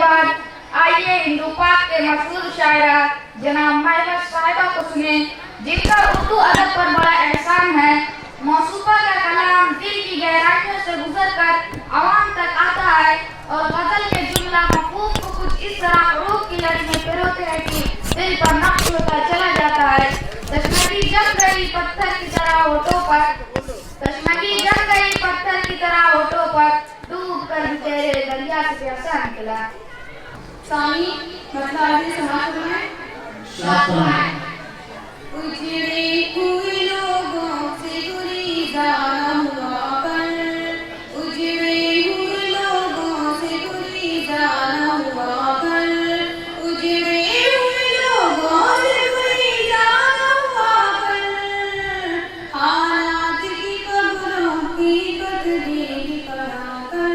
बाद आइए हिंदू पाक के मशहूर शायरा जनाब महिला साहिबा को सुने, जिनका उर्दू अदब पर बड़ा एहसान है। मौसूफा का कलाम दिल की गहराइयों से गुजरकर आवाम तक आता है और गजल के जुमला मफहूम को कुछ इस तरह हुरूफ की लड़ी में पिरोते हैं कि दिल पर नक्श होता चला जाता है। तशनगी जम गई पत्थर की तरह होठों पर, तशनगी जम गई पत्थर की तरह होठों पर, डूब कर भी तेरे दरिया से प्यासा निकला। सामी मतलब आगे समाज में उजड़े हुए लोगों से गुरीजा हुआ कर, उजड़े हुए लोगों से गुरीजा हुआ कर, उजड़े हुए लोगों से गुरीजा हुआ कर, हालात की कब्रों की तकदीर पढ़ा कर।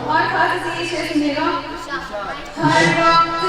और खास ये शेर सुनेगा। हर वक्त